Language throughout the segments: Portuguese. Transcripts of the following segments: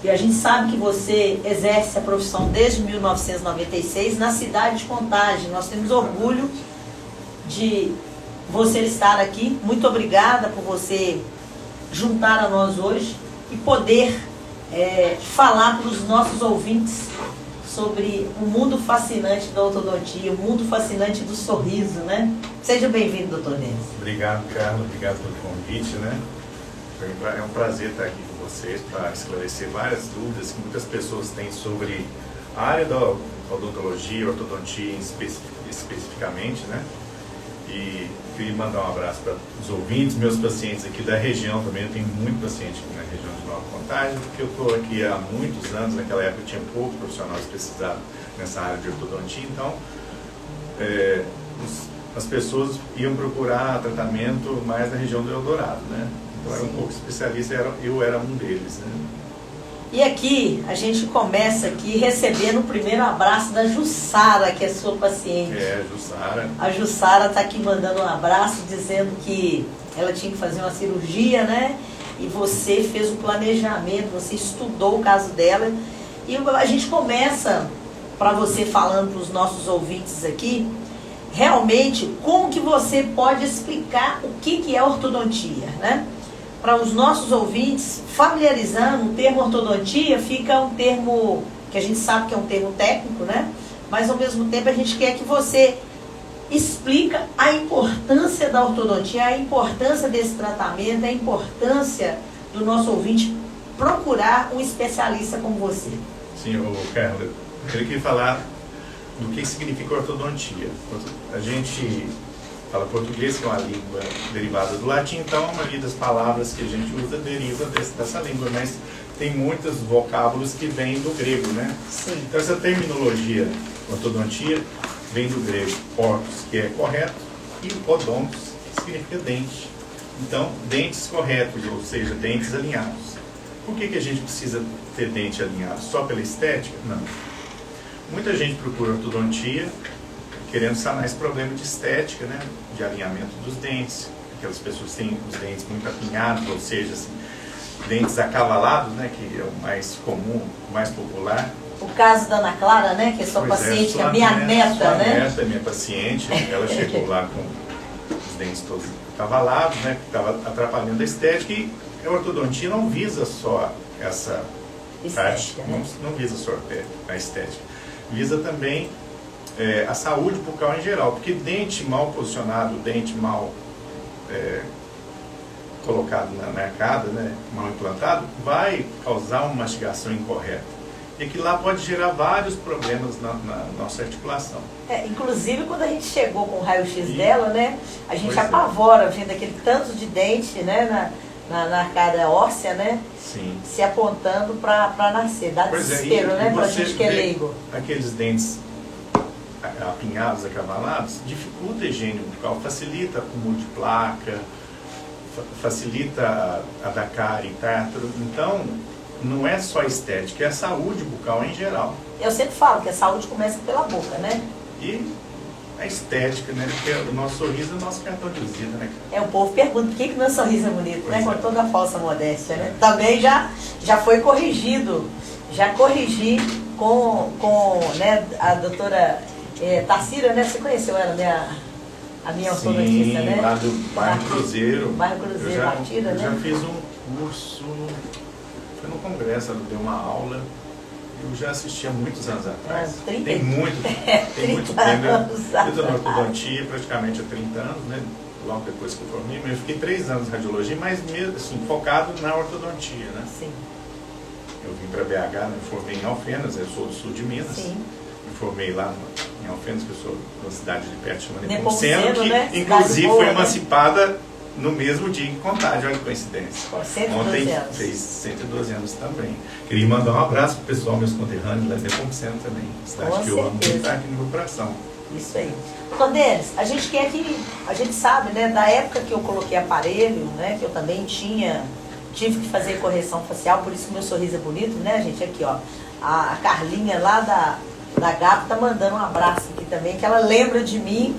E a gente sabe que você exerce a profissão desde 1996 na cidade de Contagem. Nós temos orgulho de você estar aqui. Muito obrigada por você juntar a nós hoje e poder falar para os nossos ouvintes sobre o mundo fascinante da ortodontia, o mundo fascinante do sorriso, né? Seja bem-vindo, doutor Denis. Obrigado, Carlos. Obrigado pelo convite, né? É um prazer estar aqui com vocês para esclarecer várias dúvidas que muitas pessoas têm sobre a área da odontologia, ortodontia especificamente, né? E queria mandar um abraço para os ouvintes, meus pacientes aqui da região também. Eu tenho muito paciente aqui na região de Nova Contagem, porque eu estou aqui há muitos anos. Naquela época tinha pouco profissional especializado nessa área de ortodontia, então as pessoas iam procurar tratamento mais na região do Eldorado, né? Então era um pouco especialista, eu era um deles, né? E aqui, a gente começa aqui recebendo o primeiro abraço da Jussara, que é sua paciente. Jussara. A Jussara está aqui mandando um abraço, dizendo que ela tinha que fazer uma cirurgia, né? E você fez o planejamento, você estudou o caso dela. E a gente começa, para você falando para os nossos ouvintes aqui, realmente, como que você pode explicar o que é ortodontia, né? Para os nossos ouvintes, familiarizando, o termo ortodontia fica um termo que a gente sabe que é um termo técnico, né? Mas ao mesmo tempo a gente quer que você explica a importância da ortodontia, a importância desse tratamento, a importância do nosso ouvinte procurar um especialista como você. Sim, Carla, eu queria falar do que significa ortodontia. A gente fala português, que é uma língua derivada do latim, então a maioria das palavras que a gente usa deriva dessa língua, mas tem muitos vocábulos que vêm do grego, né? Sim. Então essa terminologia ortodontia vem do grego ortos, que é correto, e odontos, que significa dente. Então, dentes corretos, ou seja, dentes alinhados. Por que a gente precisa ter dente alinhado? Só pela estética? Não. Muita gente procura ortodontia querendo sanar esse problema de estética, né? De alinhamento dos dentes. Aquelas pessoas têm os dentes muito apinhados, ou seja, assim, dentes acavalados, né? Que é o mais comum, o mais popular. O caso da Ana Clara, né? Que é sua paciente, a minha neta, né? Minha neta, minha paciente, ela chegou lá com os dentes todos acavalados, né? Que estava atrapalhando a estética, e a ortodontia não visa só essa estética, né? Não visa só a estética. Visa também a saúde bucal em geral, porque dente mal posicionado, dente mal colocado na arcada, né, mal implantado, vai causar uma mastigação incorreta. E que lá pode gerar vários problemas na nossa articulação. Inclusive, quando a gente chegou com o raio-x dela, né, a gente apavora vendo aquele tanto de dente, né, na arcada óssea, né? Sim. Se apontando para nascer. Dá desespero, né? Para a gente que é leigo. Aqueles dentes apinhados, acavalados, dificulta a higiene bucal, facilita o acúmulo de placa, facilita a da cárie e tártaro. Então, não é só estética, é a saúde bucal em geral. Eu sempre falo que a saúde começa pela boca, né? E a estética, né? Porque o nosso sorriso é o nosso cartão de visita, né? O povo pergunta por que meu sorriso é bonito, né? Com toda a falsa modéstia, né? Também já foi corrigido. Já corrigi com né, a doutora Tarsira, né? Você conheceu ela, né? A minha ortodontista, né? Lá do bairro Cruzeiro. Bairro Cruzeiro, Martira, né? Eu já fiz um curso, foi no congresso, ela deu uma aula. Eu já assisti há muitos anos atrás. Tem muito tempo. Eu estou na ortodontia praticamente há 30 anos, né? Logo depois que eu formei, mas eu fiquei 3 anos na radiologia, mas mesmo assim, focado na ortodontia, né? Sim. Eu vim para BH, né? Me formei em Alfenas, eu sou do sul de Minas. Sim. Me formei lá em Alfenas, que eu sou de uma cidade de perto chamada Nepomuceno, que né? inclusive boa, foi né? emancipada no mesmo dia em Contagem, olha que coincidência. Ontem fez 112 anos também. Queria mandar um abraço para o pessoal, meus conterrâneos, lá de Nepomuceno também. Cidade que eu amo muito, está aqui no meu coração. Isso aí. Doutor Denis, a gente quer que, a gente sabe, né, da época que eu coloquei aparelho, né, que eu também tive que fazer correção facial, por isso que meu sorriso é bonito, né, gente? Aqui, ó, a Carlinha lá da GAP tá mandando um abraço aqui também, que ela lembra de mim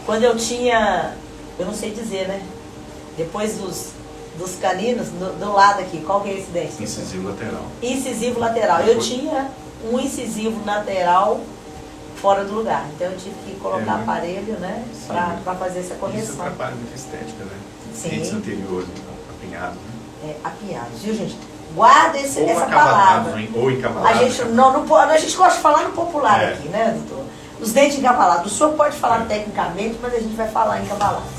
quando eu tinha, eu não sei dizer, né, depois dos caninos, do lado aqui. Qual que é esse dente? Incisivo lateral. Incisivo lateral. Eu tinha um incisivo lateral fora do lugar. Então eu tive que colocar aparelho, né? Para fazer essa correção. Isso atrapalha muito a estética, né? Sim. Dentes anteriores, então, apinhados, né? Apinhados, viu, gente? Guarda essa palavra. Ou encavalados. A gente gosta de falar no popular aqui, né, doutor? Os dentes encavalados. O senhor pode falar tecnicamente, mas a gente vai falar encavalados.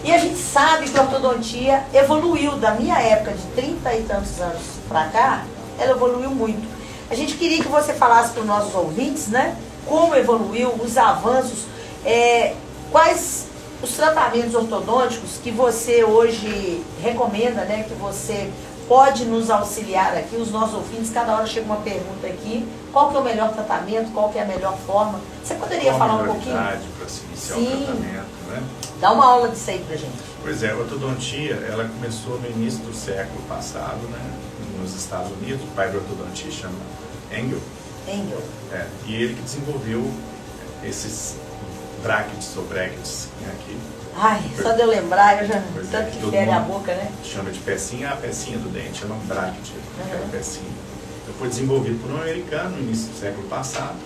E a gente sabe que a ortodontia evoluiu da minha época de 30 e tantos anos para cá, ela evoluiu muito. A gente queria que você falasse para os nossos ouvintes, né, como evoluiu, os avanços, quais os tratamentos ortodônticos que você hoje recomenda, né, que você pode nos auxiliar aqui, os nossos ouvintes, cada hora chega uma pergunta aqui, qual que é o melhor tratamento, qual que é a melhor forma. Você poderia falar um pouquinho? Para se iniciar o tratamento, né? Dá uma aula disso aí pra gente. Pois é, a ortodontia, ela começou no início do século passado, né, nos Estados Unidos. O pai da ortodontia chama Engel. E ele que desenvolveu esses brackets ou brackets aqui. Ai, só de eu lembrar, eu já tanto que fere a boca, né? Chama de pecinha, a pecinha do dente, chama bracket, aquela pecinha. Então foi desenvolvido por um americano no início do século passado.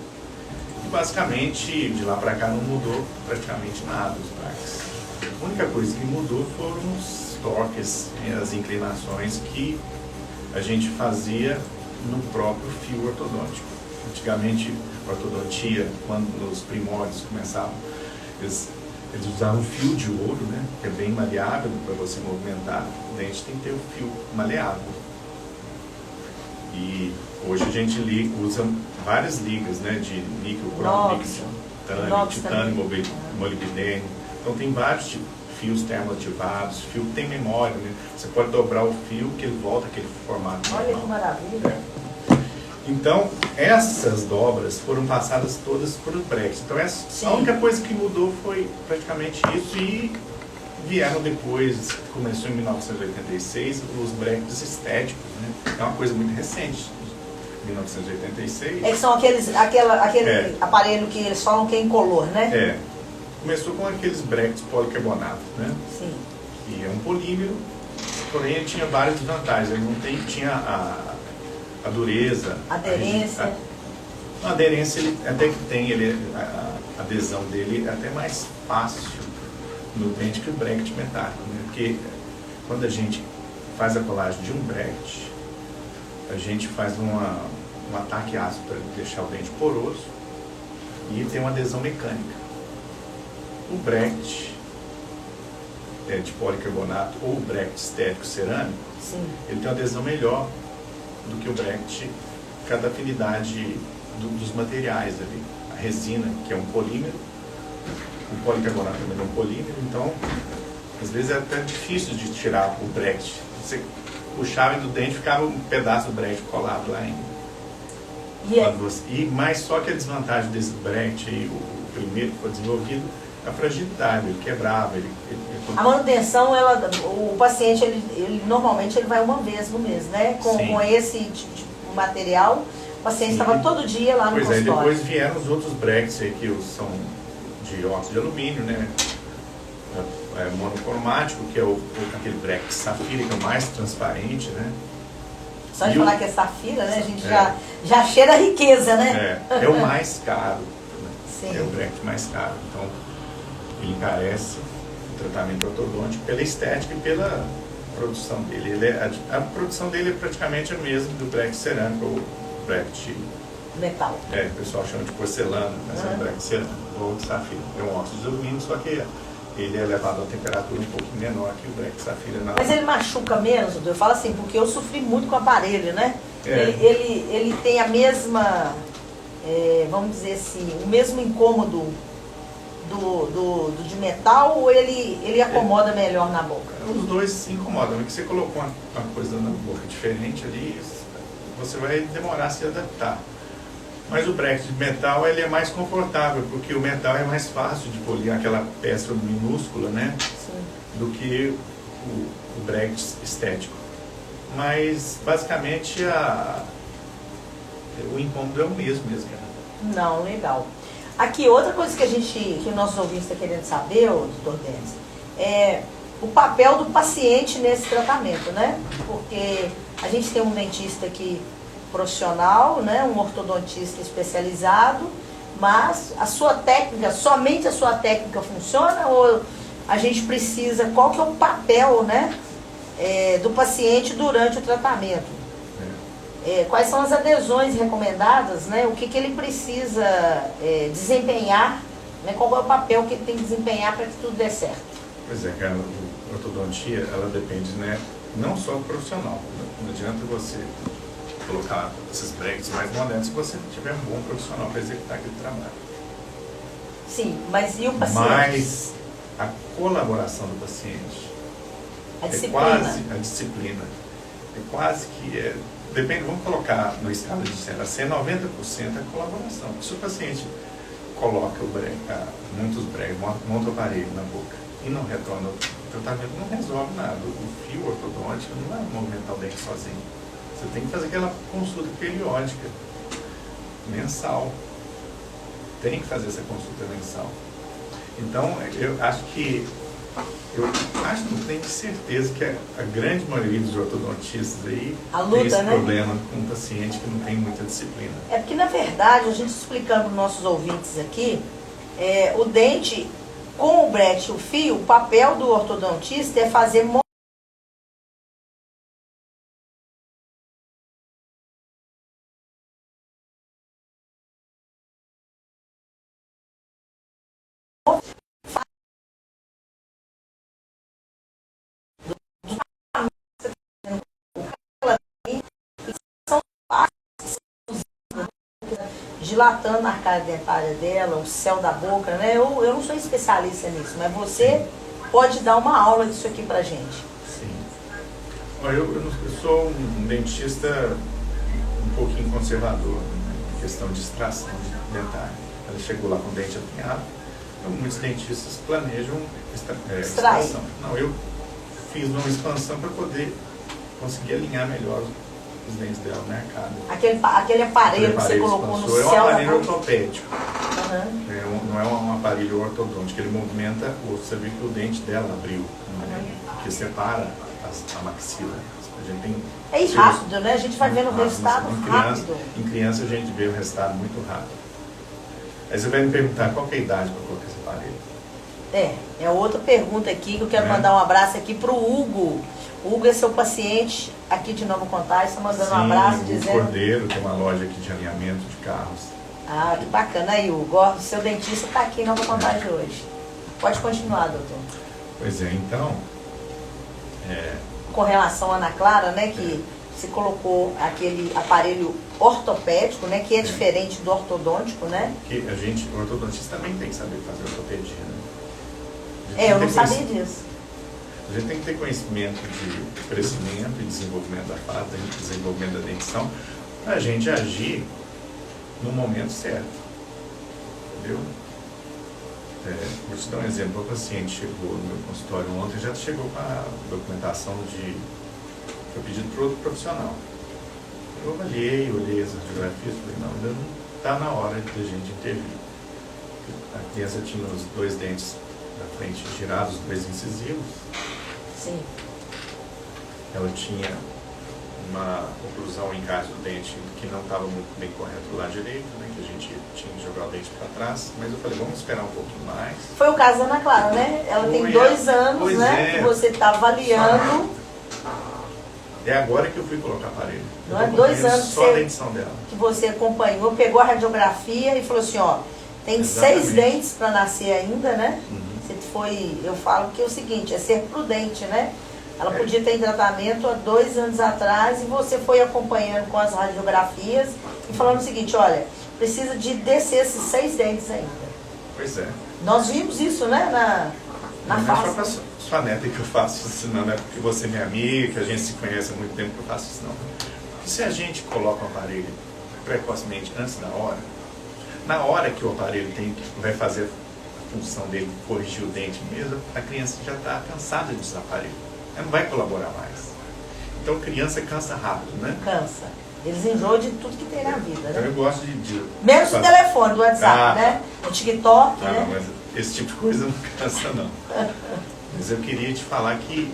E basicamente, de lá para cá não mudou praticamente nada os brackets. A única coisa que mudou foram os toques e as inclinações que a gente fazia no próprio fio ortodôntico. Antigamente, a ortodontia, quando os primórdios começavam, eles usavam fio de ouro, né, que é bem maleável para você movimentar. O dente tem que ter o fio maleável. E hoje a gente usa várias ligas, né, de níquel, cromo, níquel, titânio, molibdênio. Então tem vários tipos, fios termoativados, fio que tem memória, né? Você pode dobrar o fio que ele volta aquele formato. Olha que maravilha! Então, essas dobras foram passadas todas por brackets. Então, a única coisa que mudou foi praticamente isso, e vieram depois, começou em 1986, os brackets estéticos, né? É uma coisa muito recente, 1986. É que são aquele aparelho que eles falam que é incolor, né? Começou com aqueles brackets policarbonato, né? Sim. E é um polímero, porém ele tinha várias desvantagens. Ele não tinha a dureza, aderência. A aderência ele até que tem, a adesão dele é até mais fácil no dente que o bracket metálico, né? Porque quando a gente faz a colagem de um bracket, a gente faz um ataque ácido para deixar o dente poroso e tem uma adesão mecânica. O bracket de policarbonato ou o bracket estético cerâmico, ele tem uma adesão melhor do que o bracket, cada afinidade dos materiais ali. A resina, que é um polímero, o policarbonato também é um polímero, então às vezes é até difícil de tirar o bracket. Você puxava do dente, ficava um pedaço do bracket colado lá ainda. Mas só que a desvantagem desse bracket, o primeiro que foi desenvolvido, a fragilidade, ele quebrava. A manutenção, o paciente, ele normalmente ele vai uma vez no mês, né? Com esse tipo de material, o paciente estava todo dia lá no consultório. Depois vieram os outros brackets aí, que são de óxido de alumínio, né? Monocromático, que é aquele bracket safira, que é o mais transparente, né? Só de falar que é safira, né? A gente já cheira a riqueza, né? É o mais caro. Sim. É o bracket mais caro. Então, ele encarece o tratamento ortodôntico pela estética e pela produção dele. A produção dele é praticamente a mesma do bracket cerâmico ou bracket metal. O pessoal chama de porcelana, mas é um bracket cerâmico ou de safira. É um óxido de alumínio, só que ele é levado a temperatura um pouco menor que o bracket safira. Mas ele machuca menos? Eu falo assim, porque eu sofri muito com o aparelho, né? Ele tem a mesma, vamos dizer assim, o mesmo incômodo do de metal, ou ele acomoda melhor na boca? Os dois se incomodam. É que você colocou uma coisa na boca diferente ali, você vai demorar a se adaptar. Mas o bracket de metal, ele é mais confortável, porque o metal é mais fácil de polir, aquela peça minúscula, né? Sim. Do que o bracket estético. Mas, basicamente, o incômodo é o mesmo. Não, legal. Aqui, outra coisa que o nosso ouvinte está querendo saber, doutor Denis, o papel do paciente nesse tratamento, né? Porque a gente tem um dentista aqui profissional, né? Um ortodontista especializado, mas a sua técnica, somente a sua técnica funciona ou a gente precisa, qual que é o papel, né? Do paciente durante o tratamento? Quais são as adesões recomendadas, né? O que ele precisa desempenhar, né? Qual é o papel que ele tem que desempenhar para que tudo dê certo? Pois é, cara, a ortodontia, ela depende, né, não só do profissional. Não adianta você colocar esses brackets mais modernos se você não tiver um bom profissional para executar aquele trabalho. Sim, mas e o paciente? Mas a colaboração do paciente a disciplina. quase a disciplina. É quase que depende, vamos colocar no escala de 0 a 100, 90% é colaboração. Se o paciente coloca muitos bregas, monta o aparelho na boca e não retorna, o tratamento não resolve nada. O fio ortodôntico não vai movimentar o dente sozinho. Você tem que fazer aquela consulta periódica, mensal. Tem que fazer essa consulta mensal. Então, eu não tenho certeza que a grande maioria dos ortodontistas aí tem esse problema com um paciente que não tem muita disciplina. É porque, na verdade, a gente explicando para os nossos ouvintes aqui, o dente com o bracket e o fio, o papel do ortodontista é fazer dilatando a arcada dentária dela, o céu da boca, né? Eu não sou especialista nisso, mas você pode dar uma aula disso aqui pra gente. Sim. Eu sou um dentista um pouquinho conservador em questão de extração dentária. Ela chegou lá com o dente apinhado, então muitos dentistas planejam extração. Não, eu fiz uma expansão para poder conseguir alinhar melhor os dentes dela na arcada. Aquele aparelho que você colocou no céu. É um aparelho ortopédico. Uhum. Não é um aparelho ortodôntico. Ele movimenta, você vê que o dente dela abriu, que separa a maxila. A gente tem rápido, né? A gente vai vendo o resultado rápido. Em criança a gente vê o resultado muito rápido. Aí você vai me perguntar qual que é a idade para colocar esse aparelho. É outra pergunta aqui que eu quero mandar um abraço aqui pro Hugo. O Hugo é seu paciente aqui de Nova Contagem, está mandando um abraço dizendo... Cordeiro, tem uma loja aqui de alinhamento de carros. Ah, que bacana aí, Hugo. O seu dentista está aqui em Nova Contagem hoje. Pode continuar, doutor. Pois é, então... Com relação à Ana Clara, né, que você colocou aquele aparelho ortopédico, né, que é diferente do ortodôntico, né? Que o ortodontista também tem que saber fazer ortopedia, né? Eu não sabia disso. A gente tem que ter conhecimento de crescimento e desenvolvimento da face, desenvolvimento da dentição, para a gente agir no momento certo. Entendeu? Vou te dar um exemplo. O paciente chegou no meu consultório ontem, já chegou com a documentação foi pedido para outro profissional. Eu avaliei, olhei as radiografias e falei, não, ainda não está na hora de a gente intervir. A criança tinha os dois dentes da frente girados, os dois incisivos. Sim. Ela tinha uma oclusão em encaixe do dente que não estava muito bem correto do lado direito, né, que a gente tinha que jogar o dente para trás, mas eu falei, vamos esperar um pouquinho mais. Foi o caso da Ana Clara, né? Ela tem 2 anos, né, que você está avaliando. É agora que eu fui colocar aparelho. Não é 2 anos só a dentição dela. Que você acompanhou, pegou a radiografia e falou assim, ó, tem Exatamente. 6 dentes para nascer ainda, né? Uhum. Eu falo que é o seguinte, é ser prudente, né? Ela podia ter em tratamento há 2 anos atrás e você foi acompanhando com as radiografias e falando o seguinte, olha, precisa de descer esses 6 dentes ainda. Pois é. Nós vimos isso, né, na face. Não é só para sua neta que eu faço isso, não é porque você é minha amiga, que a gente se conhece há muito tempo que eu faço isso, não. Porque se a gente coloca o aparelho precocemente antes da hora, na hora que o aparelho vai fazer a função dele, corrigir o dente mesmo, a criança já está cansada de usar aparelho. Ela não vai colaborar mais. Então, criança cansa rápido, né? Cansa. Eles enjoam de tudo que tem na vida, né? Então, eu gosto menos o telefone, do WhatsApp, né? O TikTok, né? Não, mas esse tipo de coisa não cansa, não. Mas eu queria te falar que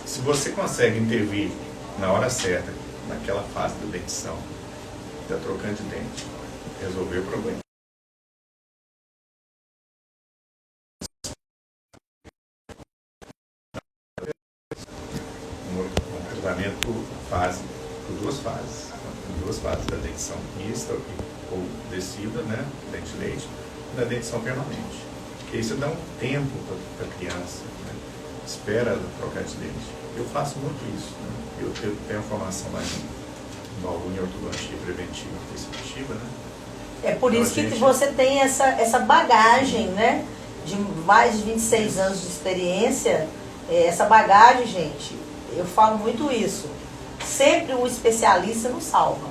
se você consegue intervir na hora certa, naquela fase da dentição, da trocando de dente, resolver o problema. Um tratamento por duas fases da dentição mista ou decida, né, dente-leite, e da dentição permanente. Porque isso dá um tempo para a criança, né, espera trocar de dente. Eu faço muito isso, né? Eu tenho formação lá em Bauru em ortodontia preventiva e restritiva, né? É por isso que você tem essa bagagem, né? De mais de 26 anos de experiência. Essa bagagem, gente, eu falo muito isso. Sempre um especialista nos salva,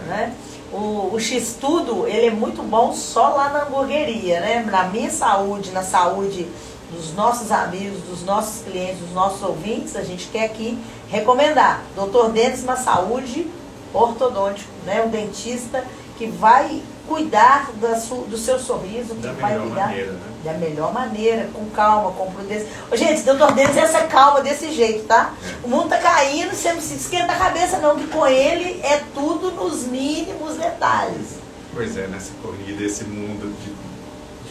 né? O X-Tudo, ele é muito bom só lá na hamburgueria, né? Na minha saúde, na saúde dos nossos amigos, dos nossos clientes, dos nossos ouvintes, a gente quer aqui recomendar. Dr. Denis na saúde ortodôntico, né? Um dentista que vai cuidar do seu sorriso, que vai cuidar maneira, né? da melhor maneira, com calma, com prudência. Ô, gente, Dr. Denis é essa calma desse jeito, tá? O mundo tá caindo, você não se esquenta a cabeça não, que com ele é tudo nos mínimos detalhes. Pois é, nessa corrida, esse mundo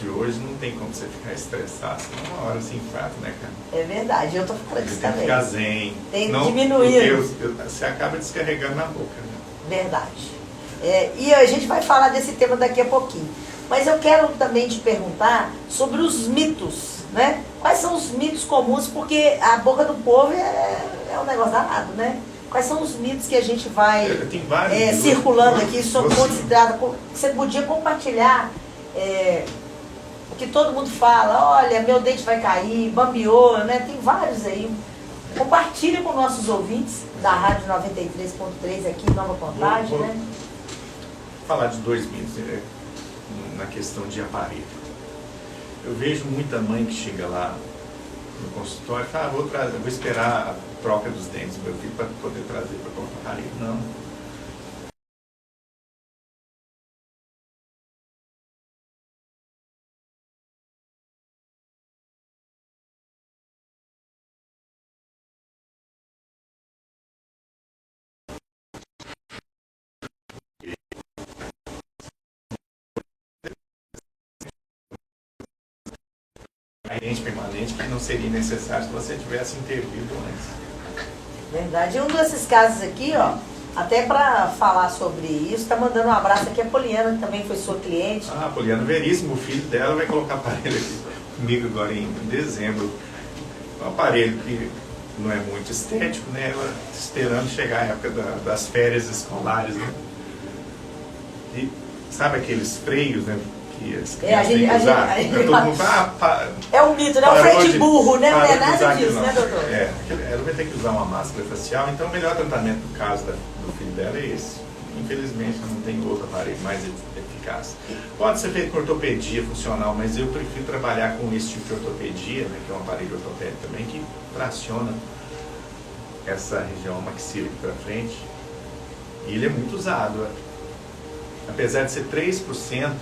de hoje, não tem como você ficar estressado. Uma hora se infarta, né, cara? É verdade, eu tô falando disso também. Tem que ficar zen. Tem que diminuir. Você acaba descarregando na boca, né? Verdade. E a gente vai falar desse tema daqui a pouquinho. Mas eu quero também te perguntar sobre os mitos, né? Quais são os mitos comuns? Porque a boca do povo é um negócio danado, né? Quais são os mitos que a gente vai circulando aqui sobre considerado? Você podia compartilhar o que todo mundo fala, olha, meu dente vai cair, bambiou, né? Tem vários aí. Compartilha com nossos ouvintes da Rádio 93.3 aqui em Nova Contagem, né? Falar de dois mitos, na questão de aparelho. Eu vejo muita mãe que chega lá no consultório e fala, vou esperar a troca dos dentes do meu filho para poder trazer para colocar aparelho. Não. Dente permanente que não seria necessário se você tivesse intervido antes. Verdade. E um desses casos aqui, ó, até para falar sobre isso, tá mandando um abraço aqui a Poliana, que também foi sua cliente. Ah, Poliana Veríssimo, o filho dela vai colocar aparelho aqui comigo agora em dezembro. Um aparelho que não é muito estético, né? Ela esperando chegar a época das férias escolares, né? E sabe aqueles freios, né? Que as crianças têm que usar? Todo mundo é um mito, né? O freio de burro, né? Não é nada disso, né, doutor? Ela vai ter que usar uma máscara facial, então o melhor tratamento no caso do filho dela é esse. Infelizmente não tem outro aparelho mais eficaz. Pode ser feito com ortopedia funcional, mas eu prefiro trabalhar com esse tipo de ortopedia, né, que é um aparelho ortopédico também, que traciona essa região maxilar aqui para frente. E ele é muito usado. Apesar de ser 3%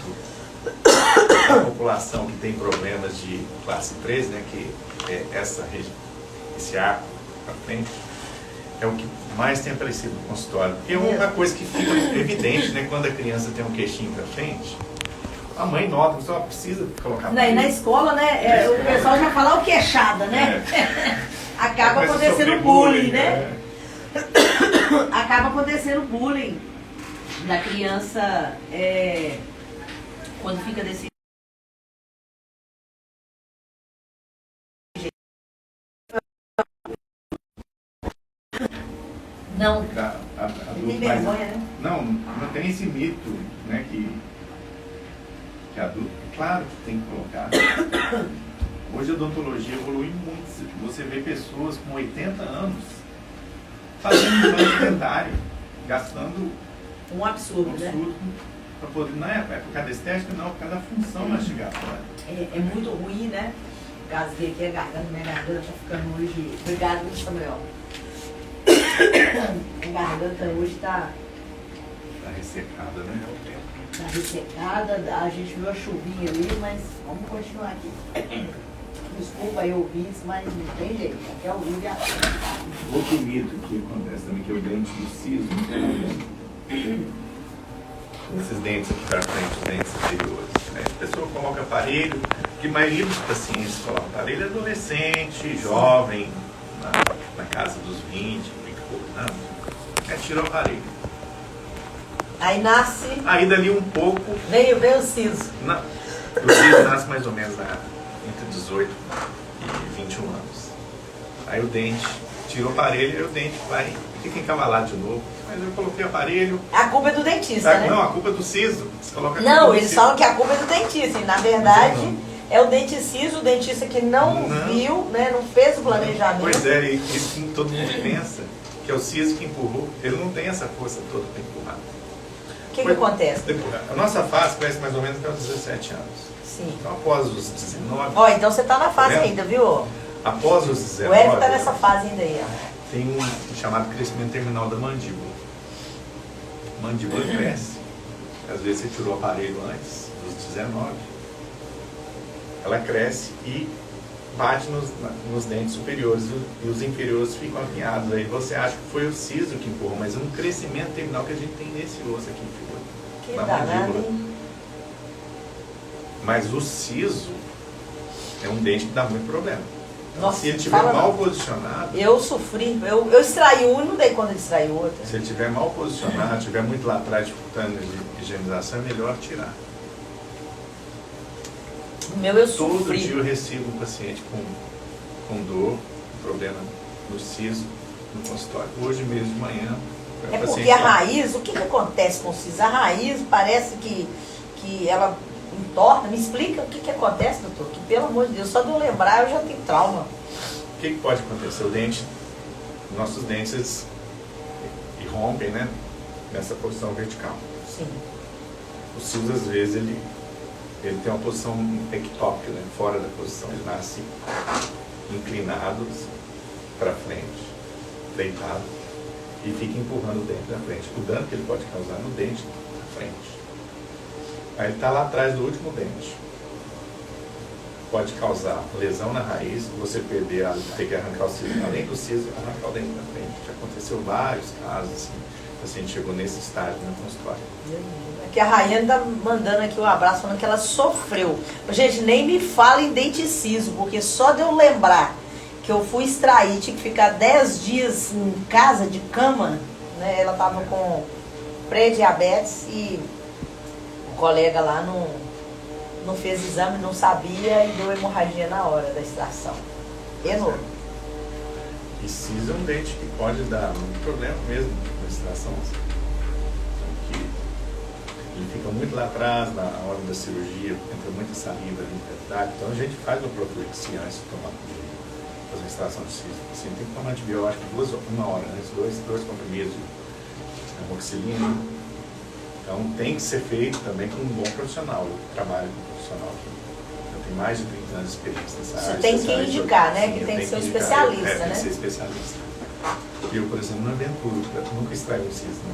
da população que tem problemas de classe 3, né, que é esse arco para frente, é o que mais tem aparecido no consultório. Porque é uma coisa que fica evidente, né, quando a criança tem um queixinho para frente, a mãe nota, só precisa colocar. Na escola, né, o pessoal já fala o queixada, né? Acaba acontecendo bullying, né? Acaba acontecendo bullying da criança quando fica desse não. Tem vergonha, né? Não tem esse mito, né, que adulto, claro que tem que colocar. Hoje a odontologia evolui muito. Você vê pessoas com 80 anos fazendo implante dentário, gastando um absurdo, né? Para poder, não é por causa da estética, não, por causa da função mastigar. É muito ruim, né? Gasguei aqui a garganta, minha garganta tá ficando hoje. Obrigado, Samuel. A garganta hoje tá ressecada, né? Tá ressecada, a gente viu a chuvinha ali, mas vamos continuar aqui. desculpa aí ouvir, mas não tem jeito, quer ouvir e assiste. Outro mito que acontece também, que é o dente do siso. Esses dentes aqui para frente, os dentes inferiores. Né? A pessoa coloca aparelho, que a maioria dos pacientes coloca aparelho adolescente, jovem, na casa dos 20 anos. Aí tira o aparelho. Aí nasce. Aí dali um pouco. Veio o siso. O siso nasce mais ou menos entre 18 e 21 anos. Aí o dente, tira o aparelho e o dente vai, fica encavalado de novo. Mas eu coloquei aparelho. A culpa é do dentista, né? Não, a culpa é do siso. Você coloca não, eles falam que a culpa é do dentista. E na verdade é o dente siso, o dentista que não viu, né, não fez o planejamento. Pois é, isso que todo mundo pensa, que é o siso que empurrou. Ele não tem essa força toda para empurrar. O que acontece? A nossa face cresce mais ou menos até os 17 anos. Sim. Então após os 19... Ó, então você está na fase ainda, viu? Após os 19... O Eric está nessa fase ainda aí, ó. Tem um chamado crescimento terminal da mandíbula. A mandíbula cresce. Às vezes você tirou o aparelho antes dos 19. Ela cresce e bate nos dentes superiores e os inferiores ficam alinhados. Aí você acha que foi o siso que empurrou, mas é um crescimento terminal que a gente tem nesse osso aqui, na mandíbula. Mas o siso é um dente que dá muito problema. Nossa, se ele estiver mal posicionado... Eu sofri, eu extraí um e não dei conta de extrair o outro. Se ele estiver mal posicionado, estiver muito lá atrás dificultando a higienização, é melhor tirar. O meu eu sofri. Todo dia eu recebo um paciente com dor, problema no siso, no consultório. Hoje mesmo de manhã... É porque a raiz, o que acontece com o siso? A raiz parece que ela entorta. Me explica o que acontece, doutor? Que pelo amor de Deus, só de eu lembrar eu já tenho trauma. O que pode acontecer? O dente, nossos dentes eles irrompem, né? Nessa posição vertical. Sim. O siso, às vezes, ele tem uma posição ectópica, né? Fora da posição. Ele nasce inclinado para frente, deitado, e fica empurrando o dente para frente. O dano que ele pode causar no dente na frente. Aí ele está lá atrás do último dente. Pode causar lesão na raiz, você perder, ter que arrancar o siso, além do siso, arrancar o dente na frente. Já aconteceu vários casos, assim, o paciente chegou nesse estágio no consultório. Aqui a Rayane tá mandando aqui um abraço, falando que ela sofreu. Gente, nem me fala em dente siso, porque só de eu lembrar que eu fui extrair, tinha que ficar 10 dias em casa de cama, né? Ela tava com pré-diabetes e o colega lá não fez exame, não sabia e deu hemorragia na hora da extração. Enorme. E siso é um dente que pode dar um problema mesmo na extração. Que ele fica muito lá atrás, na hora da cirurgia, entra muita saliva ali, verdade. Então a gente faz uma profilaxia antes de tomar fazer a extração de siso. Assim, tem que tomar antibiótico uma hora antes, dois comprimidos de amoxicilina. Então tem que ser feito também com um bom profissional. Eu trabalho com um profissional que eu tenho mais de 30 anos de experiência nessa área. Você tem que indicar, né? Que tem que ser um especialista, né? Tem que ser especialista. Eu, por exemplo, não aventuro, nunca extraí um siso na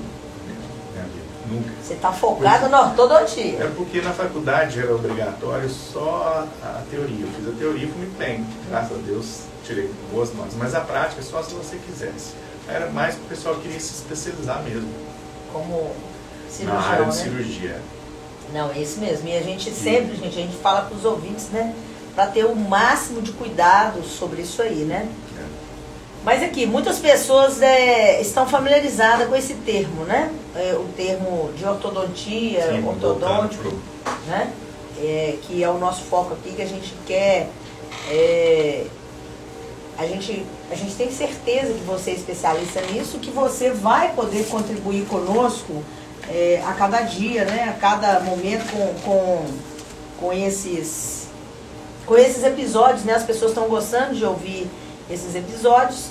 minha vida. Nunca. Você está focado na ortodontia. É porque na faculdade era obrigatório só a teoria. Eu fiz a teoria e fui muito bem. Graças a Deus tirei boas notas. Mas a prática é só se você quisesse. Era mais que o pessoal queria se especializar mesmo. Como cirurgião, na área de né? cirurgia. Não, é isso mesmo. E a gente sempre, gente, a gente fala para os ouvintes, né? Para ter o máximo de cuidado sobre isso aí, né? É. Mas aqui, muitas pessoas estão familiarizadas com esse termo, né? O termo de ortodontia, Sim, ortodôntico, né? Que é o nosso foco aqui, que a gente quer... A gente tem certeza que você é especialista nisso, que você vai poder contribuir conosco a cada dia, né? A cada momento com esses episódios, né? As pessoas estão gostando de ouvir esses episódios,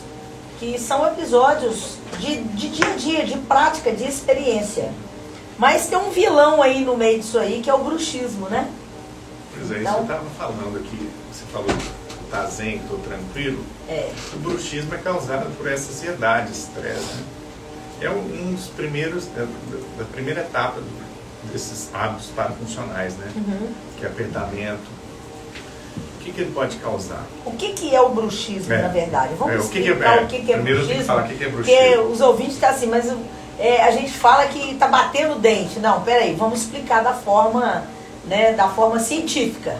que são episódios de dia a dia, de prática, de experiência. Mas tem um vilão aí no meio disso aí, que é o bruxismo, né? Pois é, isso eu estava falando aqui, você falou que tá zen, estou tranquilo. O bruxismo é causado por essa ansiedade, estresse, né? É um dos primeiros, da primeira etapa desses hábitos parafuncionais, né? Que é apertamento, que ele pode causar? O que é o bruxismo, na verdade? Vamos explicar o que é primeiro bruxismo. Tem que falar o que é bruxismo. Porque os ouvintes estão assim, mas a gente fala que está batendo o dente. Não, peraí, vamos explicar da forma, né, da forma científica.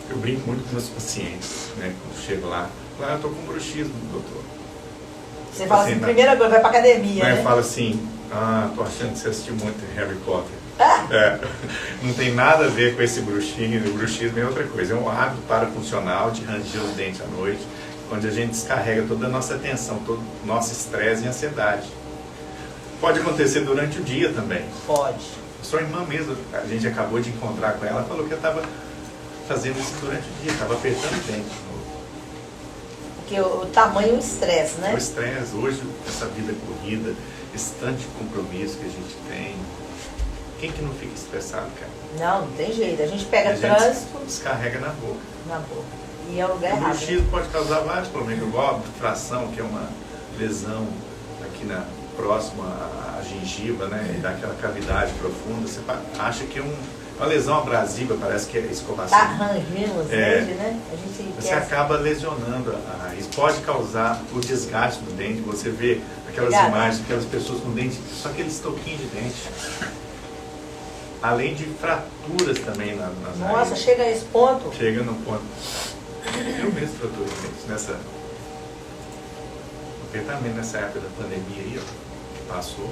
Eu brinco muito com meus pacientes, né? Quando chego lá, eu estou com bruxismo, doutor. Você fala assim, primeira coisa, vai pra academia, né? Fala assim, tô achando que você assistiu muito Harry Potter. Não tem nada a ver com esse bruxismo. O bruxismo é outra coisa, é um hábito parafuncional de ranger os dentes à noite, onde a gente descarrega toda a nossa atenção, todo o nosso estresse e ansiedade. Pode acontecer durante o dia também. Pode. Sua irmã mesmo, a gente acabou de encontrar com ela, falou que eu estava fazendo isso durante o dia, estava apertando o dente. Porque o tamanho do estresse, né? O estresse, hoje, essa vida corrida, esse tanto de compromisso que a gente tem. Quem que não fica estressado, cara? Não tem jeito. A gente pega trânsito... Descarrega na boca. Na boca. E é o lugar errado. O bruxismo pode causar vários problemas, igual a fração, que é uma lesão aqui próxima à gengiva, né? E dá aquela cavidade profunda. Você acha que é uma lesão abrasiva, parece que é escovação. Tá rangendo os dentes, né? Você acaba lesionando. Isso pode causar o desgaste do dente. Você vê aquelas imagens, aquelas pessoas com dente, só aqueles toquinhos de dente. Além de fraturas também nas Nossa, raízes. chega a esse ponto? Chega no ponto. Eu mesmo fraturei nessa apertamento nessa época da pandemia aí, ó, que passou.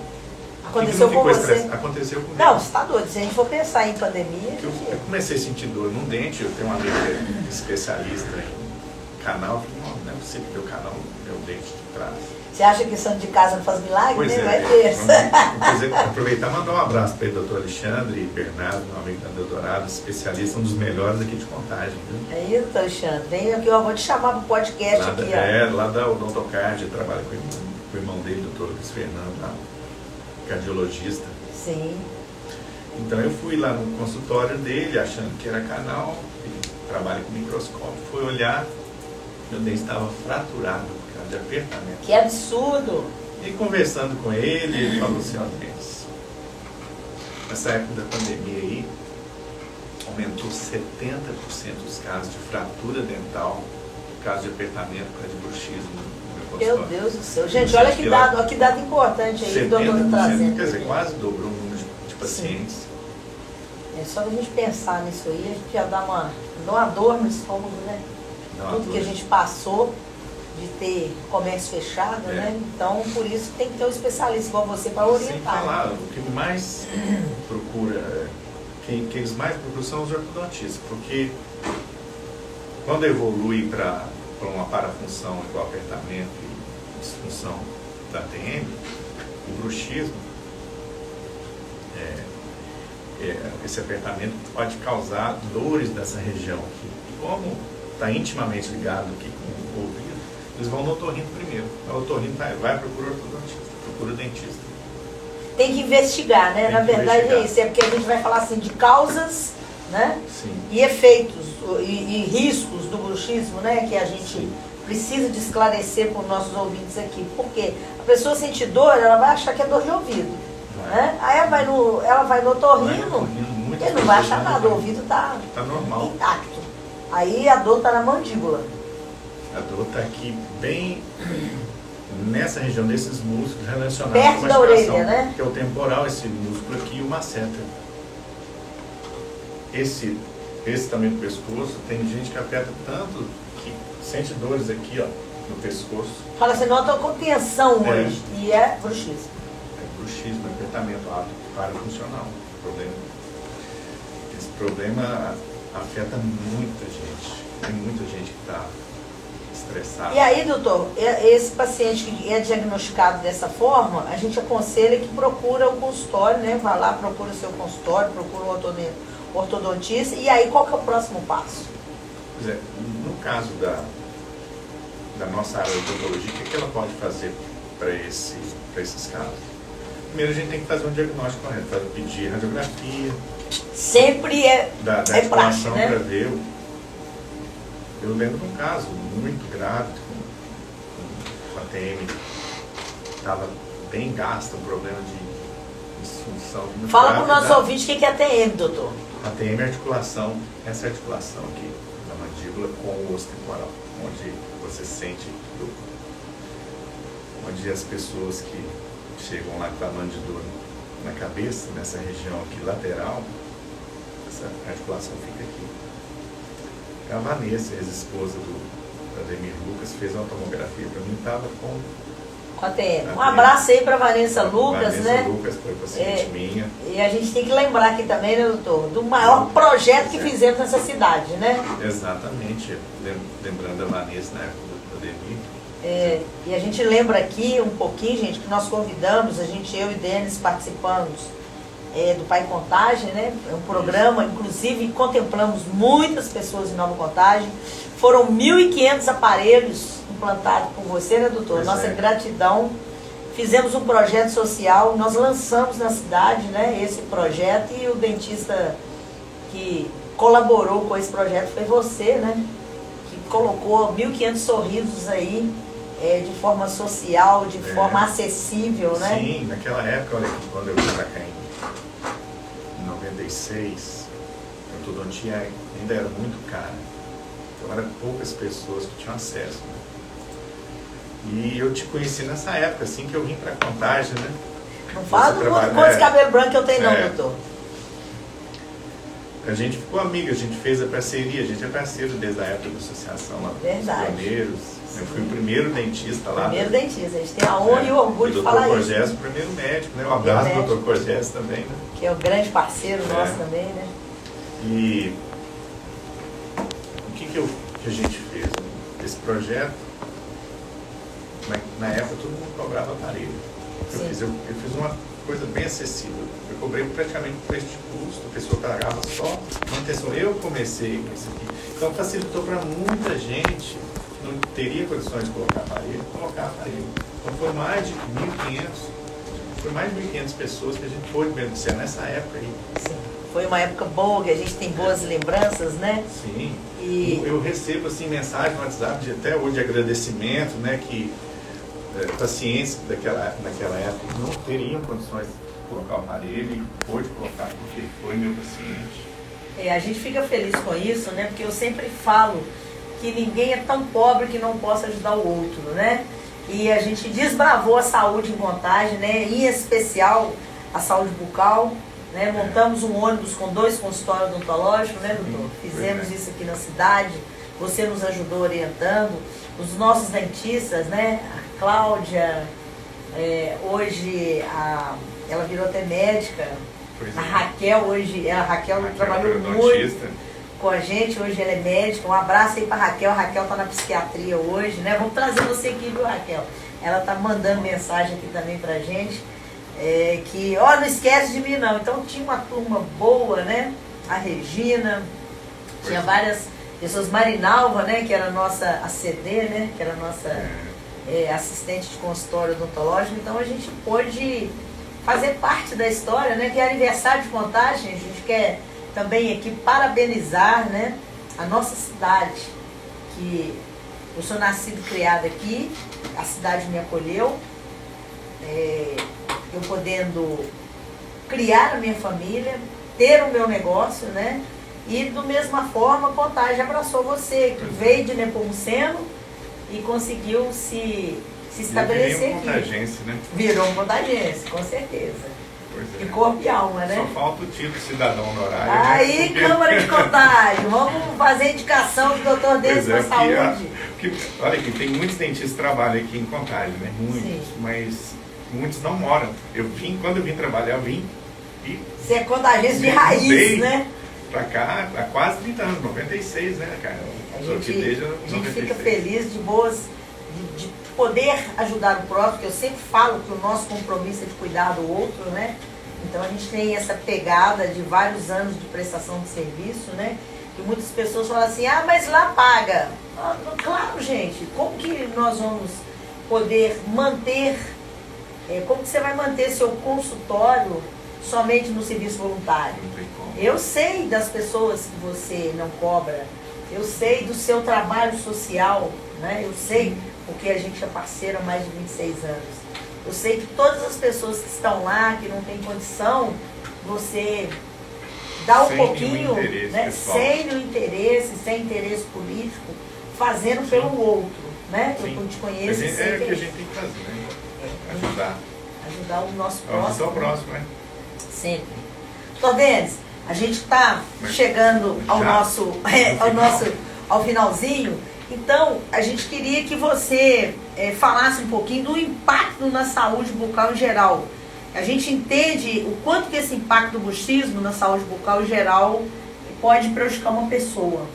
Aconteceu com você? Aconteceu comigo. Não, você está doido. Se a gente for pensar em pandemia... Eu comecei a sentir dor num dente, eu tenho um amigo que é especialista em canal, eu falei, não é possível que o canal meu dente de trás. Você acha que santo de casa não faz milagre? Pois Vai ter. Vamos aproveitar e mandar um abraço para o doutor Alexandre e Bernardo, meu amigo da doutorado, especialista, um dos melhores aqui de Contagem. Viu? É isso, doutor Alexandre. Vem aqui, eu vou te chamar para o podcast lá aqui. Ó. Lá da Odontocard, trabalha com o irmão dele, doutor Luiz Fernando, lá, cardiologista. Sim. Então eu fui lá no consultório dele, achando que era canal, ele trabalha com microscópio, fui olhar, meu dente estava fraturado por causa de apertamento. Que absurdo! E conversando com ele, ele falou assim, ó, Denis, nessa época da pandemia aí, aumentou 70% os casos de fratura dental, por causa de apertamento, por causa de bruxismo no meu consultório. Meu Deus do céu. Gente, olha que dado importante aí, o doutor está trazendo. Quer dizer, quase dobrou o número de pacientes. Sim. É só a gente pensar nisso aí, a gente já dá uma dor no estômago, né? Tudo que a gente passou de ter comércio fechado, né? Então, por isso tem que ter um especialista igual você para orientar. Sem falar, o que mais procura, quem eles mais procuram são os ortodontistas, porque quando evolui para uma parafunção igual apertamento e disfunção da TM, o bruxismo, esse apertamento pode causar dores dessa região aqui. E como está intimamente ligado aqui com o ouvido, eles vão no otorrino primeiro. O otorrino vai procurar ortodontista, procura dentista. Tem que investigar, né? Na verdade é isso, é porque a gente vai falar assim de causas, né? Sim. E efeitos e riscos do bruxismo, né? Que a gente precisa de esclarecer para os nossos ouvintes aqui. Porque a pessoa sente dor, ela vai achar que é dor de ouvido. Né? Aí ela vai no otorrino, ele não vai achar nada, o ouvido está normal, intacto. Aí a dor está na mandíbula. A dor está aqui bem nessa região desses músculos relacionados perto com a da orelha, né? Que é o temporal, esse músculo aqui e o masseter. Esse também do pescoço, tem gente que aperta tanto que sente dores aqui, ó, no pescoço. Fala assim, não, eu estou com tensão hoje. E é bruxismo. Bruxismo, apertamento hábito parafuncional. Esse problema afeta muita gente. Tem muita gente que está estressada. E aí, doutor, esse paciente que é diagnosticado dessa forma, a gente aconselha que procura o consultório, né? Vai lá, procura o seu consultório, procura o ortodontista. E aí, qual que é o próximo passo? Pois é, no caso da nossa área de odontologia, o que ela pode fazer para esses casos? Primeiro a gente tem que fazer um diagnóstico correto, pedir radiografia. Sempre é prática, né? Para ver. Eu lembro de um caso muito grave com a TM, estava bem gasta, um problema de disfunção. Fala para o nosso ouvinte o que é a TM, doutor. A TM é articulação, essa articulação aqui, mandíbula com o osso temporal, onde você sente dor. Onde as pessoas que chegam lá com a mandíbula na cabeça, nessa região aqui lateral, essa articulação fica aqui. A Vanessa, ex-esposa do Ademir Lucas, fez uma tomografia para mim, estava com ATM. Um abraço aí para Vanessa Lucas, Vanessa né? Lucas foi paciente minha. E a gente tem que lembrar aqui também, né, doutor, do maior projeto que fizemos nessa cidade, né? Exatamente, lembrando a Vanessa na época do Ademir. E a gente lembra aqui um pouquinho, gente, que nós convidamos, eu e Denis participamos do Pai Contagem, né? É um programa, inclusive contemplamos muitas pessoas em Nova Contagem. Foram 1.500 aparelhos implantados por você, né, doutor? Nossa gratidão. Fizemos um projeto social, nós lançamos na cidade, né, esse projeto, e o dentista que colaborou com esse projeto foi você, né? Que colocou 1.500 sorrisos aí, de forma social, de forma acessível, né? Sim, naquela época, olha, quando eu vim para cá em 96, a ortodontia ainda era muito cara. Então eram poucas pessoas que tinham acesso, né? E eu te conheci nessa época, assim que eu vim para Contagem, né? Não fala do quantos cabelo branco eu tenho não, doutor. A gente ficou amiga, a gente fez a parceria, a gente é parceiro desde a época da associação lá, verdade. Dos pioneiros. Eu fui o primeiro dentista lá. Primeiro dentista, a gente tem a honra e o orgulho de falar isso. O Dr. Corgés, o primeiro médico, né? Um abraço do Dr. Corgés também, né? Que é o grande parceiro nosso também, né? E o que a gente fez? Esse projeto, na época todo mundo cobrava aparelho. Eu fiz uma coisa bem acessível. Eu cobrei praticamente o preço de custo, a pessoa pagava só manutenção. Eu comecei com isso aqui. Então facilitou para muita gente que não teria condições de colocar aparelho. Então foi mais de 1.500. Foi mais de 1.500 pessoas que a gente pôde beneficiar nessa época aí. Sim. Foi uma época boa, que a gente tem boas lembranças, né? Sim. E eu recebo assim, mensagem no WhatsApp até hoje de agradecimento, né? Que pacientes naquela época não teriam condições de colocar o aparelho e pôde colocar porque foi meu paciente. A gente fica feliz com isso, né? Porque eu sempre falo que ninguém é tão pobre que não possa ajudar o outro, né? E a gente desbravou a saúde em Contagem, né? Em especial a saúde bucal, né? Montamos um ônibus com 2 consultórios odontológicos, né, doutor? Fizemos isso aqui na cidade, você nos ajudou orientando. Os nossos dentistas, né? A Cláudia, hoje ela virou até médica. A Raquel hoje, a Raquel trabalhou muito com a gente, hoje ela é médica. Um abraço aí para a Raquel está na psiquiatria hoje, né? Vamos trazer você aqui, viu, Raquel? Ela está mandando mensagem aqui também pra gente, que, não esquece de mim não. Então tinha uma turma boa, né? A Regina, tinha várias pessoas, Marinalva, né? Que era a nossa ACD, né? Que era a nossa assistente de consultório odontológico. Então a gente pôde fazer parte da história, né? Que é aniversário de Contagem. A gente quer também aqui parabenizar, né, a nossa cidade, que eu sou nascido e criada aqui, a cidade me acolheu, eu podendo criar a minha família, ter o meu negócio, né? E do mesma forma, Contagem abraçou você, que veio de Nepomuceno e conseguiu se estabelecer aqui. Né? Virou um contagiense, com certeza. De corpo e alma, né? Só falta o título cidadão honorário. Aí, né? Câmara de Contagem, vamos fazer indicação do doutor Denis para saúde. Olha aqui, tem muitos dentistas que trabalham aqui em Contagem, né? Muitos, sim, mas muitos não moram. Quando eu vim trabalhar, eu vim e... Você é contagiense de raiz, né? Pra cá há quase 30 anos, 96, né, cara? A gente fica feliz de poder ajudar o próximo, porque eu sempre falo que o nosso compromisso é de cuidar do outro, né? Então a gente tem essa pegada de vários anos de prestação de serviço, né? Que muitas pessoas falam assim, mas lá paga. Claro, gente, como que nós vamos poder manter, como que você vai manter seu consultório somente no serviço voluntário? Eu sei das pessoas que você não cobra, eu sei do seu trabalho social, né? Eu sei, porque a gente é parceiro há mais de 26 anos. Eu sei que todas as pessoas que estão lá, que não têm condição, você dar um sem pouquinho, interesse, né, pessoal. sem interesse político, fazendo pelo outro, né? Sim. Eu te conheço. É o que a gente tem que fazer, né? Ajudar. Ajudar o nosso Ajudar próximo. o próximo, né? Sempre. Doutor Denis, a gente está chegando ao finalzinho, então a gente queria que você falasse um pouquinho do impacto na saúde bucal em geral. A gente entende o quanto que esse impacto do bruxismo na saúde bucal em geral pode prejudicar uma pessoa.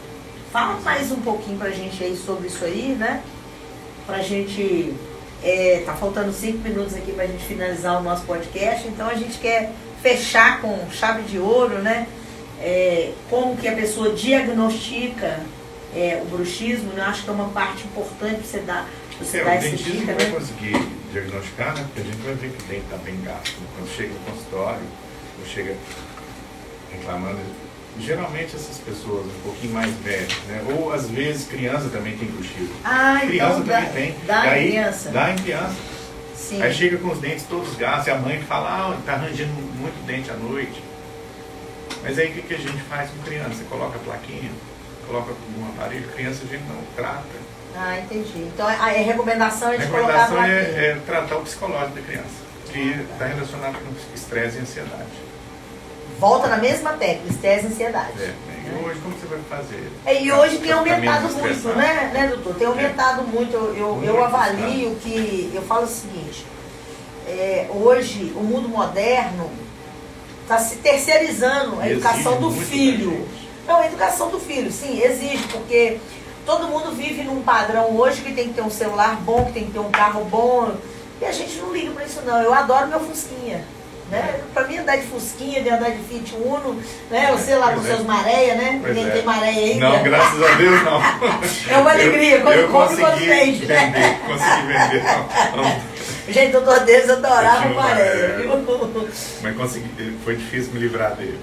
Fala mais um pouquinho pra gente aí sobre isso aí, né? Pra gente... tá faltando 5 minutos aqui pra gente finalizar o nosso podcast, então a gente quer fechar com chave de ouro, né? Como que a pessoa diagnostica o bruxismo, né? Eu acho que é uma parte importante pra você dar O essa dentista dica, não vai né? conseguir diagnosticar, né? Porque a gente vai ver que o dente está bem gasto. Quando chega no consultório, ou chega reclamando, geralmente essas pessoas um pouquinho mais velhas, né? Ou às vezes criança também tem bruxismo. então Criança também tem. dá em criança. Dá em criança. Sim. Aí chega com os dentes todos gastos, e a mãe fala, tá arranjando muito dente à noite. Mas aí o que a gente faz com criança? Coloca a plaquinha, coloca um aparelho, criança a gente não trata. Entendi. Então a recomendação é de colocar a plaquinha. É tratar o psicológico da criança, que está relacionado com estresse e ansiedade. Volta na mesma técnica, estresse e ansiedade. E hoje como você vai fazer? E hoje tem aumentado menos muito, estressado. né, doutor? Tem aumentado muito. Eu Muito avalio que... Eu falo o seguinte, hoje o mundo moderno está se terceirizando a E educação exige do muito filho. da gente. Não, a educação do filho, sim, exige, porque todo mundo vive num padrão hoje que tem que ter um celular bom, que tem que ter um carro bom, e a gente não liga para isso não. Eu adoro meu Fusquinha, né? Para mim andar de Fusquinha, de andar de Fiat Uno, né? Você lá com seus maréia, né? Pois Ninguém tem maréia ainda. Não, graças a Deus não. É uma alegria, quando eu compra, quando consegui vende, né? consegui vender. Gente, o doutor Denis adorava Eu tinha maréia, uma viu? Mas consegui, foi difícil me livrar dele.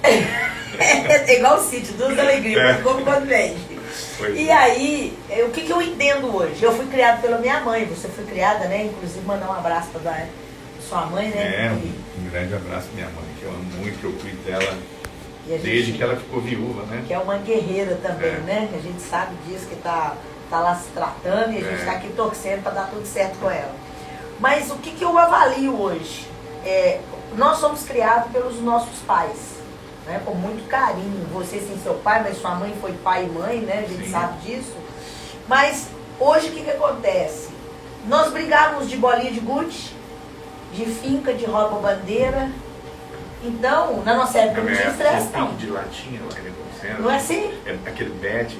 É igual o sítio, duas alegrias, quando compra, quando vende. Pois E aí, o que eu entendo hoje? Eu fui criada pela minha mãe, você foi criada, né? Inclusive, mandar um abraço para sua mãe, né? Um grande abraço à minha mãe, que eu amo muito, que eu cuido dela E a gente- desde que ela ficou viúva, né? Que é uma guerreira também, né? A gente sabe disso, que tá lá se tratando e a gente tá aqui torcendo para dar tudo certo com ela. Mas o que eu avalio hoje? Nós somos criados pelos nossos pais, né? Com muito carinho. Você sem seu pai, mas sua mãe foi pai e mãe, né? A gente Sim. sabe disso. Mas hoje o que acontece? Nós brigávamos de bolinha de gude, de finca, de rouba-bandeira. Então, na nossa época não tinha estresse, não. de latinha lá que ele acontecendo. Não é assim? Aquele bet,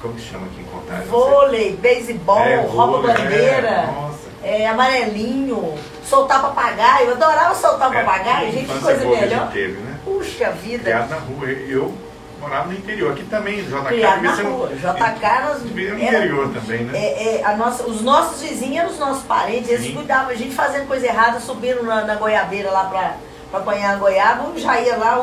como que chama aqui em Contagem? Vôlei, beisebol, rouba-bandeira, Nossa. Amarelinho, soltar papagaio. Eu adorava soltar papagaio, gente, que infância coisa boa que a melhor. gente teve, né? Puxa vida. Criado na rua. Eu morava no interior, aqui também, JK. Criado na devia ser rua. JK, nós devia ser no interior também, né? os nossos vizinhos eram os nossos parentes, eles Sim. cuidavam. A gente fazendo coisa errada, subindo na goiabeira lá pra apanhar a goiaba, eu já ia lá,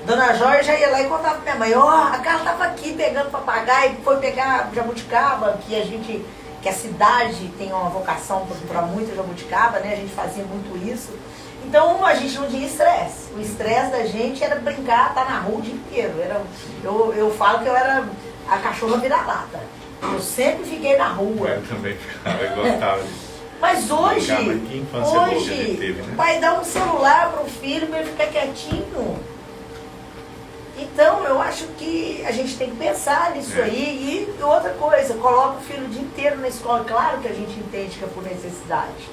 Dona Jorge já ia lá e contava pra minha mãe, a Carla tava aqui pegando papagaio, foi pegar jabuticaba, que a cidade tem uma vocação para muita jabuticaba, né? A gente fazia muito isso. Então a gente não tinha estresse. O estresse da gente era brincar, estar na rua o dia inteiro. Eu falo que eu era a cachorra vira-lata. Eu sempre fiquei na rua. Eu também ficava, eu gostava disso. Mas hoje, Que infância boa que a gente teve, né? vai dar um celular para o filho para ele ficar quietinho. Então, eu acho que a gente tem que pensar nisso aí. E outra coisa, coloca o filho o dia inteiro na escola. Claro que a gente entende que é por necessidade.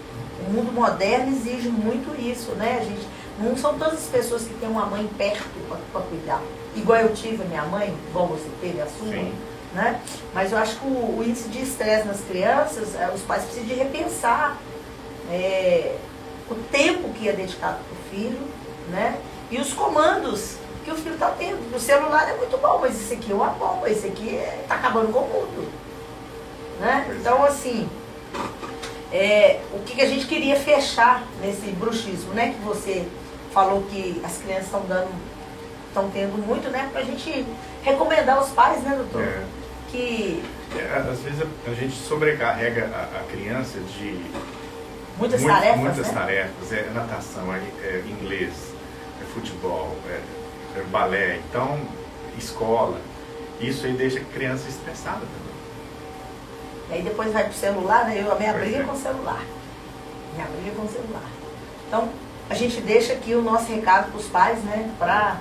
O mundo moderno exige muito isso, né? A gente, não são todas as pessoas que têm uma mãe perto para cuidar. Igual eu tive a minha mãe, igual você teve a sua. Sim. Né? Mas eu acho que o índice de estresse nas crianças, os pais precisam de repensar o tempo que é dedicado para o filho, né? E os comandos que o filho está tendo. O celular é muito bom, mas isso aqui é uma bomba, isso aqui está acabando com o mundo. Né? Então, assim, o que a gente queria fechar nesse bruxismo, né? Que você falou que as crianças estão tendo muito, né? Para a gente recomendar aos pais, né, doutor? Às vezes a gente sobrecarrega a criança de muitas tarefas, muitas né? tarefas, natação, inglês, futebol, balé, então escola, isso aí deixa a criança estressada também. E aí depois vai pro celular, né? A minha Pois briga é. com o celular. Minha briga com o celular. Então, a gente deixa aqui o nosso recado para os pais, né? Para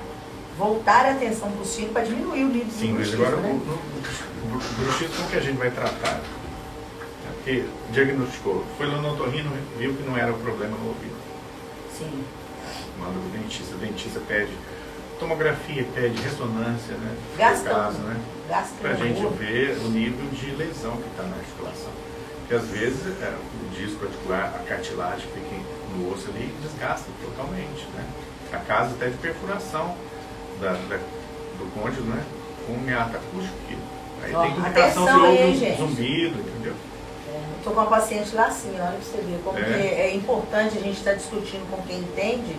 voltar a atenção para os filhos, para diminuir o nível de Sim, mas bruxismo, agora né? o bruxismo, como que a gente vai tratar? Porque diagnosticou, foi lá no otorrino, viu que não era o problema no ouvido. Sim. Manda o dentista pede tomografia, pede ressonância, né? Gasta, No caso, né? gasta Pra no gente olho. ver o nível de lesão que está na articulação. Porque às vezes o disco articular, a cartilagem que fica no osso ali, desgasta totalmente, né? A caso até de perfuração do côndilo, né? Com um hiato acústico. Aí Ó, tem complicação, atenção você ouve aí, um gente. zumbido, entendeu? Estou com uma paciente lá assim, olha pra você ver como É. que é importante a gente estar discutindo com quem entende,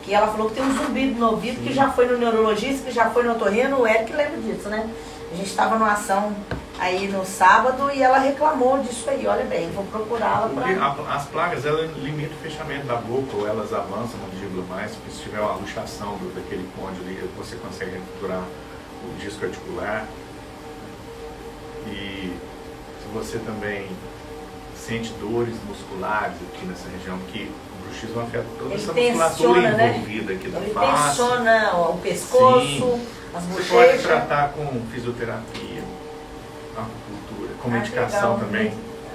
que ela falou que tem um zumbido no ouvido, que já foi no neurologista, que já foi no otorrino, o Eric lembra disso, né? A gente estava numa ação aí no sábado e ela reclamou disso aí, olha bem, vou procurá-la Porque para... as plagas, elas limitam o fechamento da boca, ou elas avançam a mandíbula mais, porque se tiver uma luxação daquele côndilo ali, você consegue capturar o disco articular. E se você também sente dores musculares aqui nessa região, que o bruxismo afeta toda Ele essa musculatura tensiona, né? envolvida aqui da Ele face. tensiona o pescoço, Sim. as Você pode bochechas. tratar com fisioterapia, acupuntura, com Ah, medicação legal. também.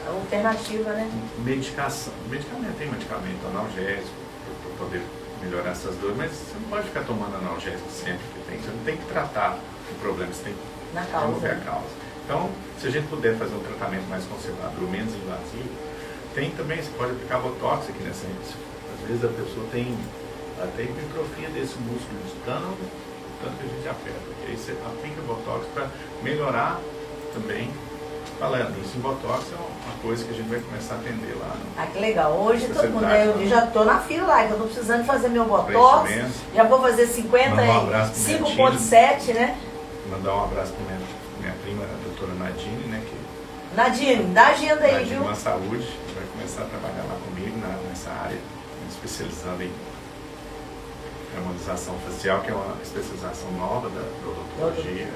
Alternativa, né? Medicação, medicamento, tem medicamento analgésico para poder melhorar essas dores, mas você não pode ficar tomando analgésico sempre que tem. Você não tem que tratar o problema, você tem que Na causa. remover a causa. Então, se a gente puder fazer um tratamento mais conservador, menos invasivo, tem também, você pode aplicar botox aqui nessa região. Às vezes a pessoa tem até hipertrofia desse músculo de tanto que a gente aperta. E aí você aplica botox para melhorar também. Falando isso, em botox é uma coisa que a gente vai começar a atender lá no Ah, que legal. Hoje todo mundo, Especialidade, eu já tô na fila lá, que eu tô precisando fazer meu botox. preenchimento. Já vou fazer 50 Mandar um e abraço pro 5.7, né? Mandar um abraço para minha prima, a doutora Nadine, né? Que Nadine, dá agenda aí, Nadine viu? Uma Saúde, vai começar a trabalhar lá comigo nessa área, especializando em harmonização facial, que é uma especialização nova da odontologia.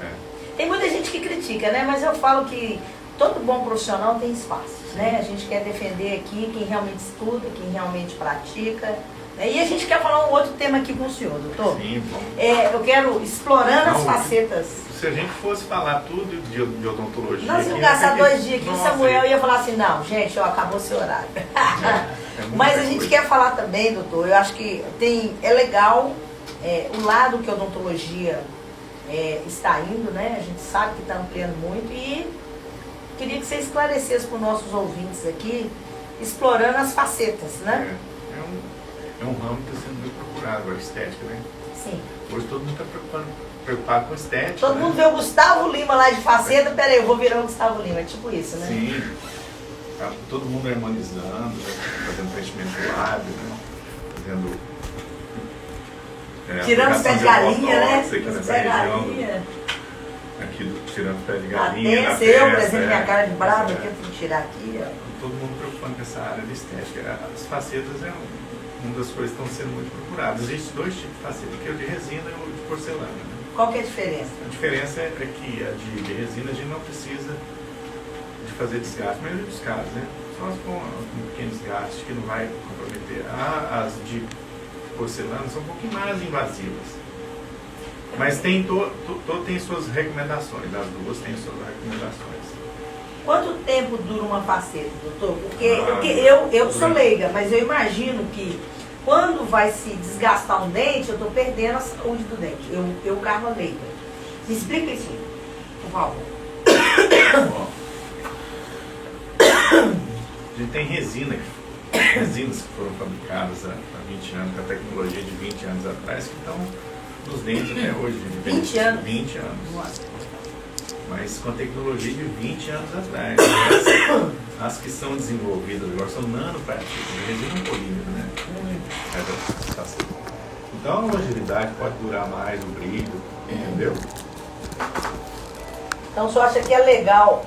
Tem muita gente que critica, né? Mas eu falo que todo bom profissional tem espaço, né? A gente quer defender aqui quem realmente estuda, quem realmente pratica. Né? E a gente quer falar um outro tema aqui com o senhor, doutor. Sim, bom. Eu quero, explorando as Não, facetas. Se a gente fosse falar tudo de odontologia... Nós íamos aqui, gastar 2 dias aqui, o nossa, Samuel ia falar assim, não, gente, ó, acabou seu horário. muita Mas a gente coisa. quer falar também, doutor, eu acho que é legal o lado que a odontologia está indo, né? A gente sabe que está ampliando muito e queria que você esclarecesse para os nossos ouvintes aqui, explorando as facetas, né? É um ramo que está sendo muito procurado, agora, estética, né? Sim. Hoje todo mundo está preocupado com estética. Todo né? mundo vê o Gustavo Lima lá de faceta, peraí, eu vou virar o Gustavo Lima, é tipo isso, né? Sim. Tá todo mundo harmonizando, né? Fazendo preenchimento do lábio, né? Fazendo... Tirando os pés de galinha, né? Aqui Os nessa pés de região, galinha. aqui tirando pé de galinha. Até na se eu, por testa, exemplo, minha cara de brava, é. que eu tenho que tirar aqui, ó. Todo mundo preocupando com essa área de estética. As facetas é uma das coisas que estão sendo muito procuradas. Existem 2 tipos de faceta, que é o de resina e o de porcelana. Né? Qual que é a diferença? A diferença é que a de resina a gente não precisa de fazer desgaste, mas dos casos, né? Só as com pequeno desgaste que não vai comprometer. As de porcelana são um pouquinho mais invasivas. Mas tem suas recomendações, as duas têm suas recomendações. Quanto tempo dura uma faceta, doutor? Porque eu sou leiga, mas eu imagino que quando vai se desgastar um dente, eu estou perdendo a saúde do dente. Eu carro a leiga. Me explica isso, por favor. Ó, a gente tem resinas que foram fabricadas há 20 anos, com a tecnologia de 20 anos atrás, que estão nos dentes até hoje. 20 anos? 20 anos. Nossa. Mas com a tecnologia de 20 anos atrás. As que são desenvolvidas agora são nanopartículas, resina polímero, né? Então a longevidade pode durar mais, o brilho, entendeu? Então o senhor acha que é legal,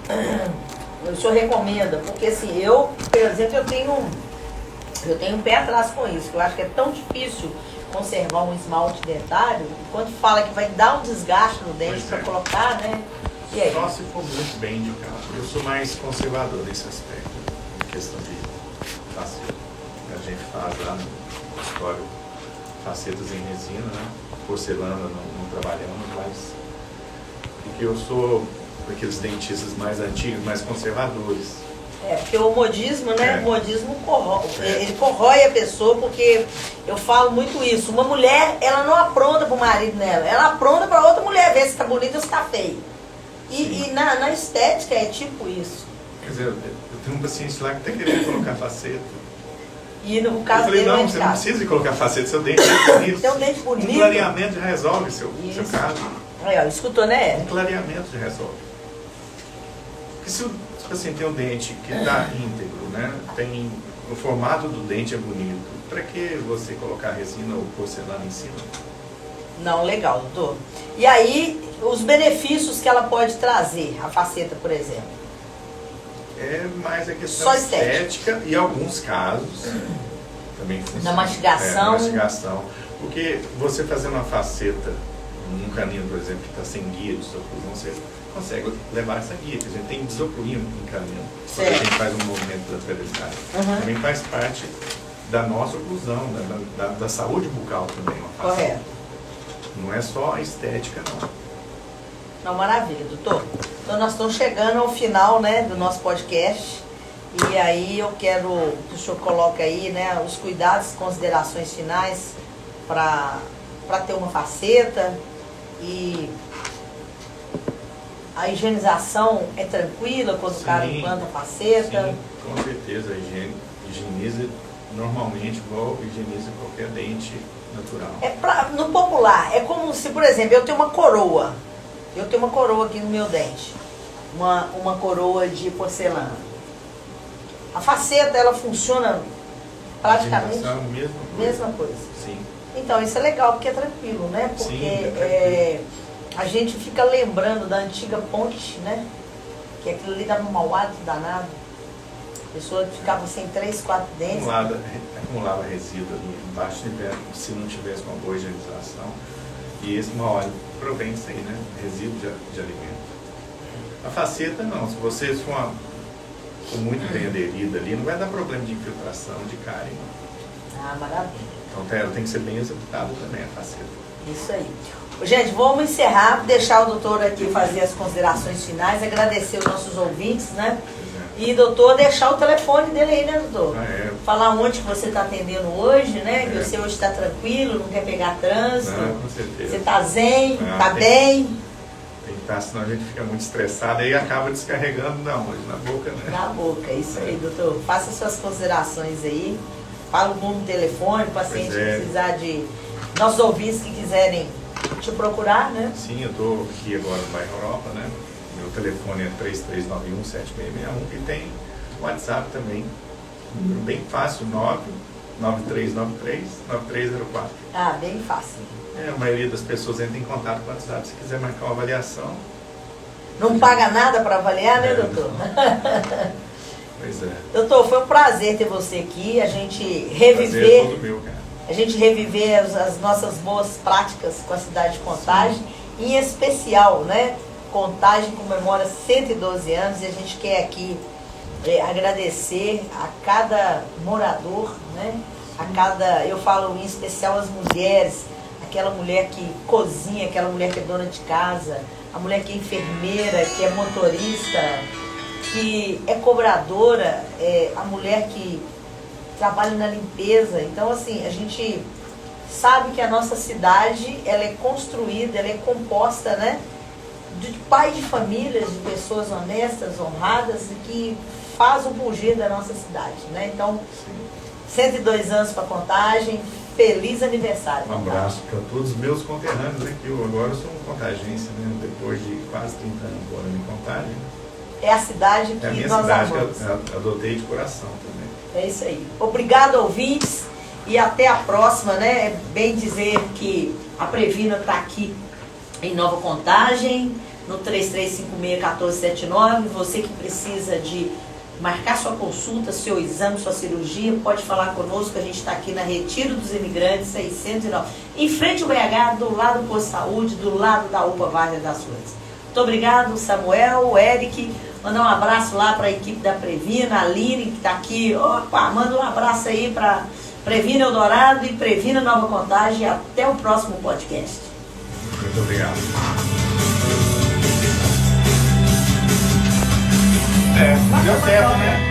o senhor recomenda, porque assim, eu, por exemplo, eu tenho um pé atrás com isso, que eu acho que é tão difícil conservar um esmalte dentário, quando fala que vai dar um desgaste no dente para colocar, né? E aí? Só se for muito bem indicado. Eu sou mais conservador nesse aspecto, em questão de faceta. A gente faz lá no escritório facetas em resina, né? Porcelana não trabalhamos, mas porque eu sou daqueles dentistas mais antigos, mais conservadores. Porque o modismo, né? É. O modismo corrói, ele corrói a pessoa, porque eu falo muito isso. Uma mulher, ela não apronta pro marido dela, ela apronta para outra mulher ver se tá bonita ou se tá feia. E na estética é tipo isso. Quer dizer, eu tenho um paciente lá que está querendo colocar faceta. E no Eu caso falei, dele não, você não precisa de colocar faceta, seu dente é bonito. Tem um dente bonito. Um clareamento já resolve seu Isso. caso. Aí, ó, escutou, né? Um clareamento já resolve. Porque se o paciente tem um dente que está íntegro, né? Tem, o formato do dente é bonito, para que você colocar resina ou porcelana em cima? Não, legal, doutor. E aí, os benefícios que ela pode trazer, a faceta, por exemplo? É mais a questão Só estética e alguns casos também funciona. Na mastigação. Na mastigação. Porque você fazendo uma faceta num canino, por exemplo, que está sem guia de desoclusão, você consegue levar essa guia. Porque a gente tem desocluir em canino. Quando a gente faz um movimento lateralizado. Também faz parte da nossa oclusão, da saúde bucal também. Uma faceta. Correto. Não é só a estética, não. Não, maravilha, doutor. Então nós estamos chegando ao final, né, do nosso podcast. E aí eu quero que o senhor coloque aí, né, os cuidados, considerações finais para ter uma faceta. E a higienização é tranquila quando o cara implanta a faceta? Sim, com certeza. A higieniza normalmente igual higieniza qualquer dente natural. No popular, é como se, por exemplo, eu tenho uma coroa. Eu tenho uma coroa aqui no meu dente. Uma coroa de porcelana. A faceta, ela funciona praticamente a mesma coisa. Sim. Então, isso é legal, porque é tranquilo, né? Porque Sim, a gente fica lembrando da antiga ponte, né? Que aquilo ali dava um mau hálito danado. A pessoa ficava sem 3, 4 dentes. Acumulava resíduo ali embaixo, se não tivesse uma boa higienização. E esse mau hálito provém disso aí, né? Resíduo de alimento. A faceta não, se você for muito bem aderida ali, não vai dar problema de infiltração, de cárie. Ah, maravilha. Então ela tem que ser bem executada também, a faceta. Isso aí. Gente, vamos encerrar, deixar o doutor aqui fazer as considerações finais, agradecer os nossos ouvintes, né? E, doutor, deixar o telefone dele aí, né, doutor? Falar onde que você está atendendo hoje, né? Que você hoje está tranquilo, não quer pegar trânsito. Não, com certeza. Você está zen, está bem. Tem que estar, senão a gente fica muito estressado e acaba descarregando na onde? Na boca, né? Na boca, isso aí, doutor. Faça suas considerações aí. Fala o número do telefone, o paciente precisar de... Nossos ouvintes que quiserem te procurar, né? Sim, eu estou aqui agora no bairro Europa, né? Meu telefone é 3391-7661 e tem o WhatsApp também. Um número bem fácil, 99393-9304. Ah, bem fácil. A maioria das pessoas entra em contato com o WhatsApp. Se quiser marcar uma avaliação. Não paga nada para avaliar, né, doutor? Pois é. Doutor, foi um prazer ter você aqui. A gente reviver. Prazer é todo meu, cara. A gente reviver as nossas boas práticas com a cidade de Contagem. Em especial, né? Contagem comemora 112 anos e a gente quer aqui agradecer a cada morador, né? Eu falo em especial as mulheres, aquela mulher que cozinha, aquela mulher que é dona de casa, a mulher que é enfermeira, que é motorista, que é cobradora, a mulher que trabalha na limpeza. Então, assim, a gente sabe que a nossa cidade, ela é construída, ela é composta, né? De pais de famílias, de pessoas honestas, honradas e que faz o bugir da nossa cidade, né? Então, 102 anos para Contagem, feliz aniversário. Um abraço para todos os meus conterrâneos, né? Que eu agora sou um contagense, né? Depois de quase 30 anos morando em Contagem. É a cidade que é a minha nós cidade amamos. Que eu adotei de coração também. É isso aí. Obrigado, ouvintes, e até a próxima, né? É bem dizer que a Previna está aqui em Nova Contagem, no 3356-1479. Você que precisa de marcar sua consulta, seu exame, sua cirurgia, pode falar conosco. A gente está aqui na Retiro dos Imigrantes 609, em frente ao BH, do lado do Posto Saúde, do lado da UPA Várzea das Flores. Muito obrigado, Samuel, Eric. Mandar um abraço lá para a equipe da Previna, a Aline, que está aqui. Opa, manda um abraço aí para Previna Eldorado e Previna Nova Contagem. Até o próximo podcast. Muito obrigado. Deu certo, né?